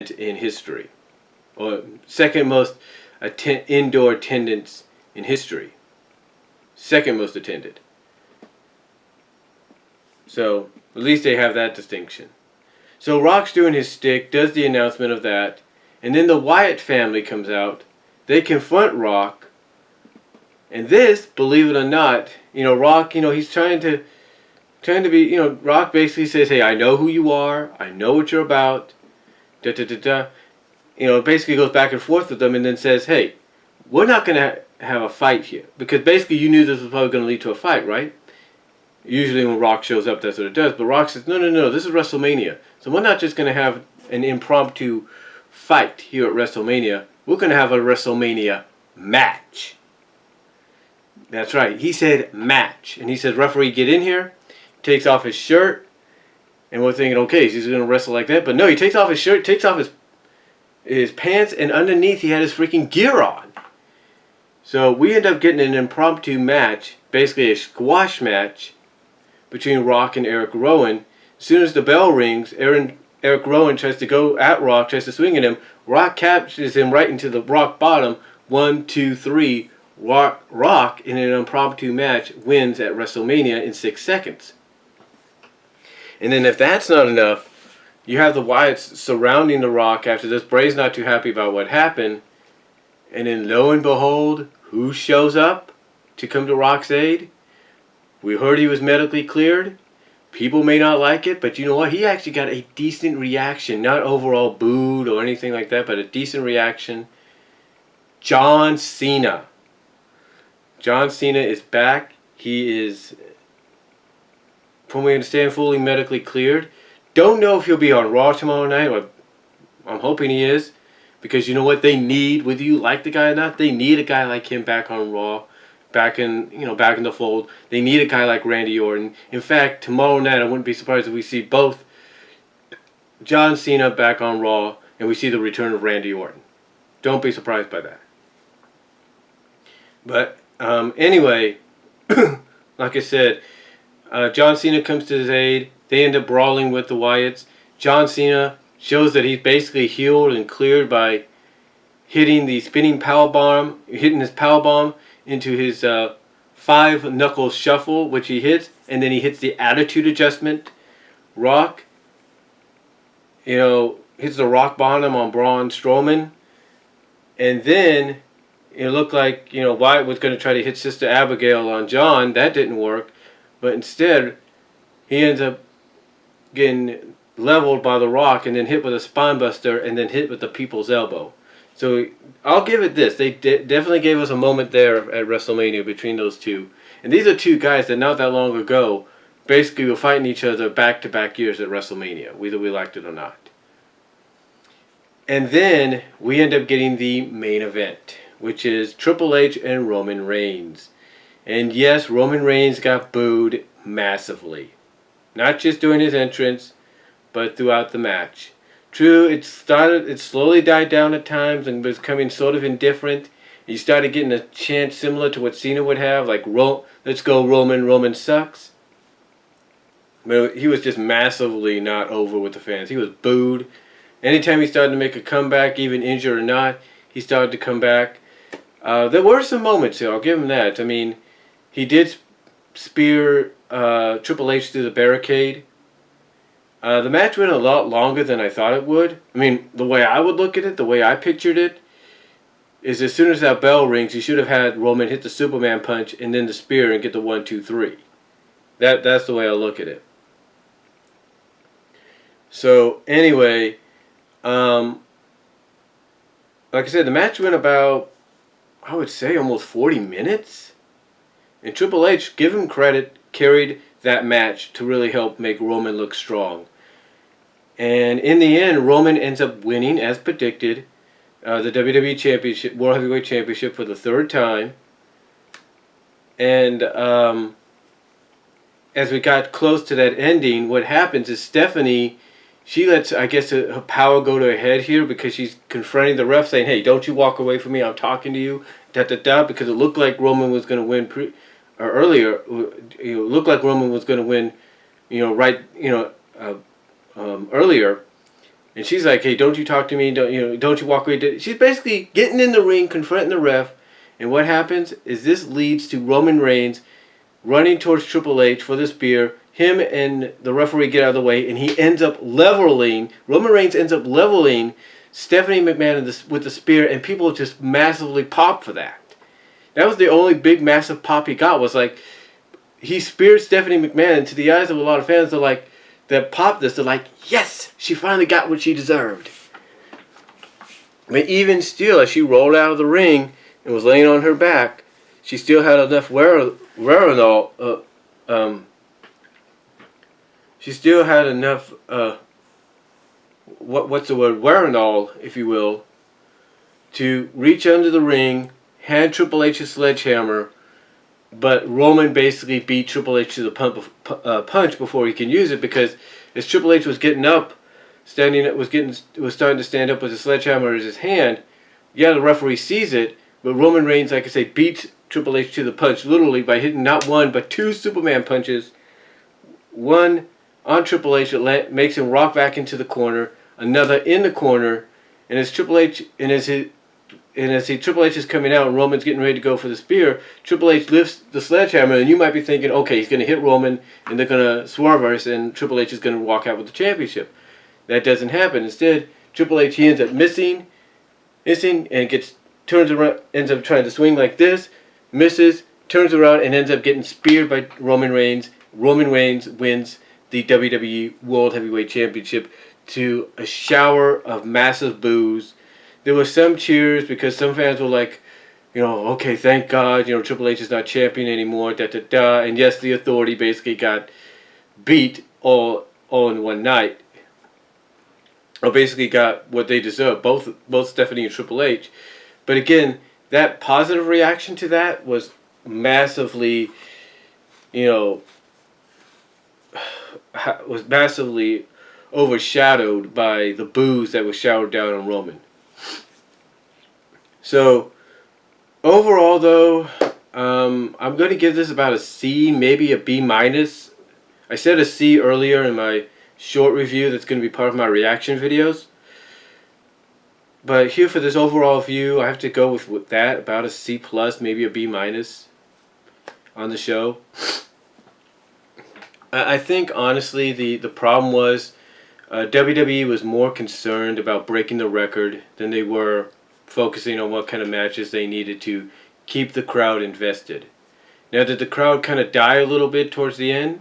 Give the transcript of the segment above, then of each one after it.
in history, or second most indoor attendance in history. Second most attended. So at least they have that distinction. So Rock's doing his stick, does the announcement of that, and then the Wyatt family comes out. They confront Rock, and this, believe it or not, Rock, he's trying to be, Rock basically says, hey, I know who you are, I know what you're about, da da da da. Basically goes back and forth with them, and then says, hey, we're not going to have a fight here, because basically you knew this was probably going to lead to a fight, right? Usually when Rock shows up, that's what it does. But Rock says, no, this is WrestleMania. So we're not just going to have an impromptu fight here at WrestleMania. We're going to have a WrestleMania match. That's right. He said match. And he says, referee, get in here. Takes off his shirt. And we're thinking, okay, he's going to wrestle like that. But no, he takes off his shirt, takes off his pants, and underneath he had his freaking gear on. So we end up getting an impromptu match, basically a squash match, between Rock and Eric Rowan. As soon as the bell rings, Eric Rowan tries to go at Rock, tries to swing at him. Rock captures him right into the rock bottom. 1, 2, 3. Rock, in an impromptu match, wins at WrestleMania in 6 seconds. And then if that's not enough, you have the Wyatts surrounding the Rock after this. Bray's not too happy about what happened. And then lo and behold, who shows up to come to Rock's aid? We heard he was medically cleared. People may not like it, but you know what? He actually got a decent reaction. Not overall booed or anything like that, but a decent reaction. John Cena. John Cena is back. He is, from what we understand, fully medically cleared. Don't know if he'll be on Raw tomorrow night. Or I'm hoping he is. Because you know what they need, whether you like the guy or not, they need a guy like him back on Raw. Back in the fold. They need a guy like Randy Orton. In fact, tomorrow night I wouldn't be surprised if we see both John Cena back on Raw and we see the return of Randy Orton. Don't be surprised by that. But anyway, like I said, John Cena comes to his aid. They end up brawling with the Wyatts. John Cena shows that he's basically healed and cleared by hitting the spinning powerbomb, hitting his powerbomb into his 5-knuckle shuffle, which he hits, and then he hits the attitude adjustment. Rock, hits the rock bottom on Braun Strowman, and then it looked like Wyatt was going to try to hit Sister Abigail on John. That didn't work, but instead he ends up getting leveled by the Rock and then hit with a spinebuster and then hit with the people's elbow. So I'll give it this. They definitely gave us a moment there at WrestleMania between those two. And these are two guys that not that long ago basically were fighting each other back-to-back years at WrestleMania, whether we liked it or not. And then we end up getting the main event, which is Triple H and Roman Reigns. And yes, Roman Reigns got booed massively. Not just during his entrance, but throughout the match. True, it slowly died down at times and was becoming sort of indifferent. You started getting a chant similar to what Cena would have, like, let's go Roman sucks. But he was just massively not over with the fans. He was booed. Anytime he started to make a comeback, even injured or not, he started to come back. There were some moments here, I'll give him that. I mean, he did spear Triple H through the barricade. The match went a lot longer than I thought it would. I mean, the way I would look at it, the way I pictured it, is as soon as that bell rings, you should have had Roman hit the Superman punch and then the spear and get the 1, 2, 3. That's the way I look at it. So, anyway, like I said, the match went about, I would say, almost 40 minutes. And Triple H, give him credit, carried that match to really help make Roman look strong. And in the end, Roman ends up winning, as predicted, the WWE Championship, World Heavyweight Championship for the 3rd time. And as we got close to that ending, what happens is Stephanie, she lets, I guess, her power go to her head here because she's confronting the ref saying, hey, don't you walk away from me, I'm talking to you, because it looked like Roman was going to win earlier. It looked like Roman was going to win, earlier. And she's like, hey, don't you talk to me, don't you walk away. She's basically getting in the ring, confronting the ref. And what happens is this leads to Roman Reigns running towards Triple H for the spear. Him and the referee get out of the way, and he ends up leveling. Roman Reigns ends up leveling Stephanie McMahon with the spear, and people just massively pop for that. That was the only big massive pop he got, was like, he speared Stephanie McMahon. To the eyes of a lot of fans, they're like, that popped this, they're like, yes, she finally got what she deserved. But even still, as she rolled out of the ring and was laying on her back, she still had enough wherewithal. She still had enough. What's the word? Wherewithal, if you will, to reach under the ring, hand Triple H a sledgehammer, but Roman basically beat Triple H to the punch before he can use it, because as Triple H was getting up, was starting to stand up with a sledgehammer in his hand. Yeah, the referee sees it, but Roman Reigns, like I say, beats Triple H to the punch literally by hitting not one but two Superman punches. One on Triple H that makes him rock back into the corner. Another in the corner, and as Triple H Triple H is coming out and Roman's getting ready to go for the spear, Triple H lifts the sledgehammer, and you might be thinking, okay, he's going to hit Roman, and they're going to swerve us, and Triple H is going to walk out with the championship. That doesn't happen. Instead, Triple H, he ends up missing, and turns around, ends up trying to swing like this, misses, turns around, and ends up getting speared by Roman Reigns. Roman Reigns wins the WWE World Heavyweight Championship to a shower of massive boos. There were some cheers because some fans were like, okay, thank God, Triple H is not champion anymore, And yes, the Authority basically got beat all in one night. Or basically got what they deserved, both Stephanie and Triple H. But again, that positive reaction to that was massively, overshadowed by the boos that was showered down on Roman. So, overall though, I'm going to give this about a C, maybe a B minus. I said a C earlier in my short review that's going to be part of my reaction videos. But here for this overall view, I have to go with that, about a C plus, maybe a B minus on the show. I think honestly the problem was WWE was more concerned about breaking the record than they were focusing on what kind of matches they needed to keep the crowd invested. Now, did the crowd kind of die a little bit towards the end?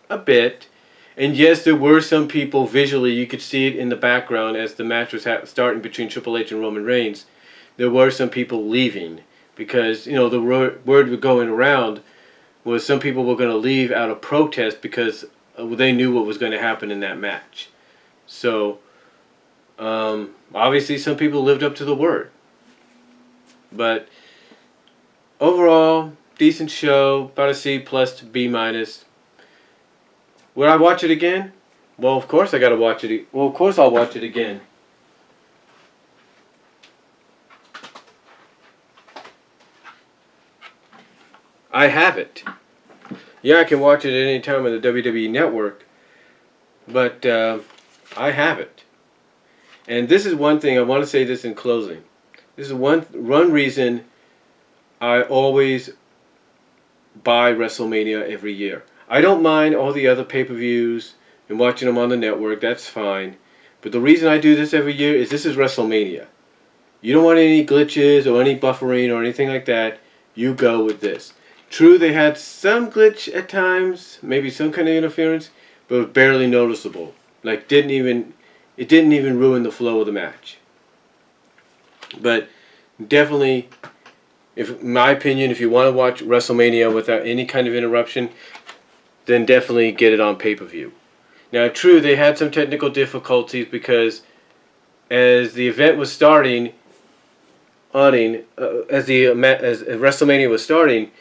A bit. And yes, there were some people visually, you could see it in the background as the match was starting between Triple H and Roman Reigns. There were some people leaving because, the word going around was some people were going to leave out of protest because they knew what was going to happen in that match. So, obviously some people lived up to the word. But overall, decent show, about a C plus to B minus. Would I watch it again? Well, of course I gotta watch it. Well, of course I'll watch it again. I have it. Yeah, I can watch it at any time on the WWE Network. But I have it. And this is one thing, I want to say this in closing. This is one reason I always buy WrestleMania every year. I don't mind all the other pay-per-views and watching them on the network, that's fine. But the reason I do this every year is this is WrestleMania. You don't want any glitches or any buffering or anything like that. You go with this. True, they had some glitch at times, maybe some kind of interference, but it was barely noticeable. Like, it didn't even ruin the flow of the match. But definitely, in my opinion, if you want to watch WrestleMania without any kind of interruption, then definitely get it on pay-per-view. Now, true, they had some technical difficulties because as the event was starting, as WrestleMania was starting,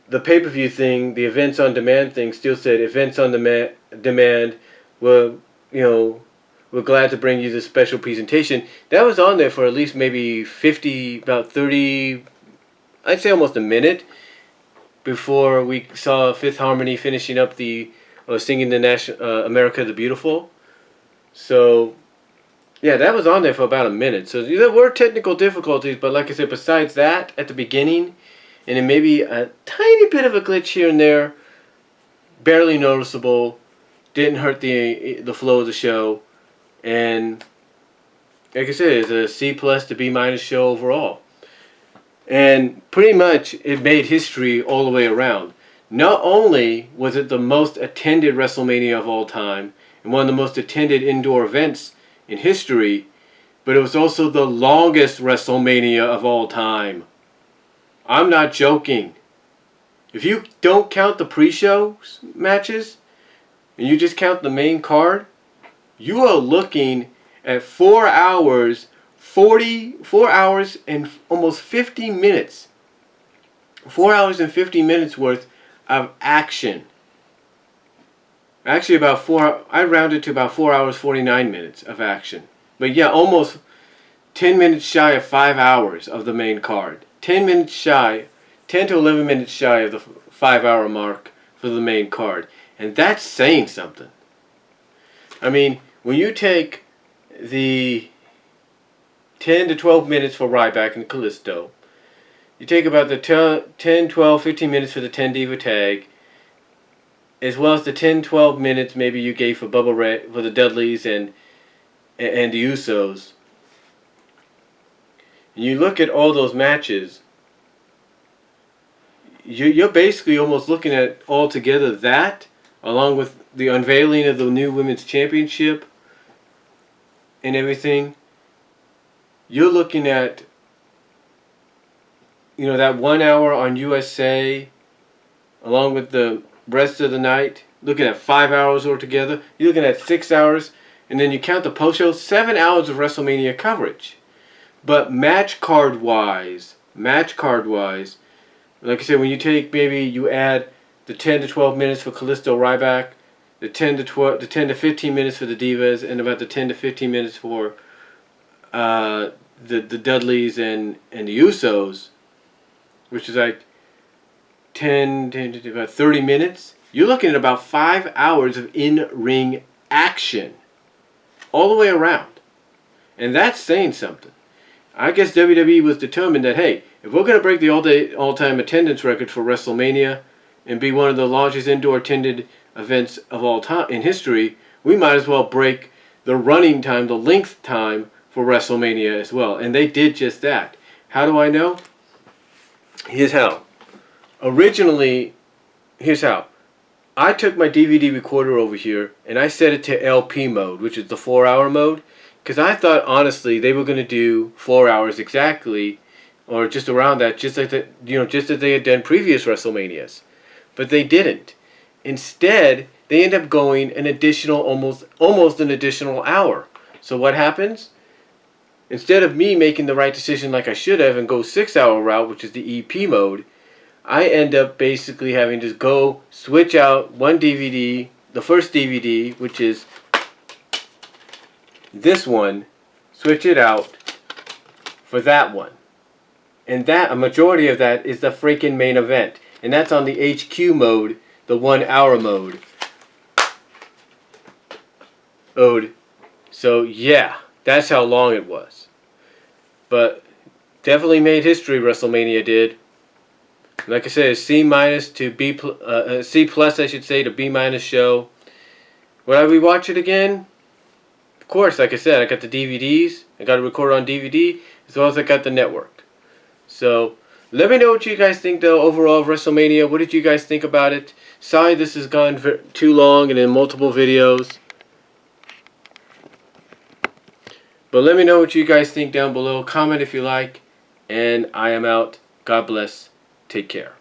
the pay-per-view thing, the events on demand thing, still said events on demand. We're glad to bring you this special presentation. That was on there for at least maybe about 30, I'd say almost a minute, before we saw Fifth Harmony finishing up singing the America the Beautiful. So Yeah, that was on there for about a minute. So there were technical difficulties, but like I said, besides that, at the beginning, and then maybe a tiny bit of a glitch here and there, barely noticeable, didn't hurt the flow of the show, and like I said, it's a C plus to B minus show overall. And pretty much it made history all the way around. Not only was it the most attended WrestleMania of all time, and one of the most attended indoor events in history, but it was also the longest WrestleMania of all time. I'm not joking. If you don't count the pre-show matches, and you just count the main card, you are looking at 4 hours, 4 hours and almost 50 minutes. 4 hours and 50 minutes worth of action. Actually about 4, I rounded to about 4 hours 49 minutes of action. But yeah, almost 10 minutes shy of 5 hours of the main card. 10 minutes shy, 10 to 11 minutes shy of the 5 hour mark for the main card. And that's saying something. I mean, when you take the 10 to 12 minutes for Ryback and Kalisto, you take about the 10, 12, 15 minutes for the 10 Diva tag, as well as the 10, 12 minutes maybe you gave for Bubba Ray, for the Dudleys and the Usos. And you look at all those matches, you're basically almost looking at altogether that, along with the unveiling of the new Women's Championship and everything. You're looking at, that 1 hour on USA, along with the rest of the night, looking at 5 hours altogether. You're looking at 6 hours, and then you count the post-show, 7 hours of WrestleMania coverage. But match card wise, like I said, when you take, maybe you add the 10 to 12 minutes for Kalisto Ryback, the 10 to 15 minutes for the Divas, and about the 10 to 15 minutes for the Dudleys and the Usos, which is like 10 to about 30 minutes. You're looking at about 5 hours of in-ring action all the way around. And that's saying something. I guess WWE was determined that, hey, if we're going to break the all-time attendance record for WrestleMania and be one of the largest indoor attended events of all time in history, we might as well break the running time, the length time for WrestleMania as well. And they did just that. How do I know? Here's how. Originally, here's how. I took my DVD recorder over here and I set it to LP mode, which is the 4-hour mode, because I thought honestly they were going to do 4 hours exactly, or just around that, just like just as they had done previous WrestleManias. But they didn't. Instead, they end up going an additional, almost an additional hour. So what happens? Instead of me making the right decision like I should have and go 6-hour route, which is the EP mode, I end up basically having to go switch out one DVD, the first DVD, which is this one, switch it out for that one. And that, a majority of that is the freaking main event. And that's on the HQ mode, the 1 hour mode. So yeah, that's how long it was. But definitely made history, WrestleMania did. Like I said, C minus to B, C plus I should say, to B minus show. Would I rewatch it again? Of course, like I said, I got the DVDs. I got it recorded on DVD, as well as I got the network. So, let me know what you guys think, though, overall of WrestleMania. What did you guys think about it? Sorry this has gone too long and in multiple videos. But let me know what you guys think down below. Comment if you like. And I am out. God bless. Take care.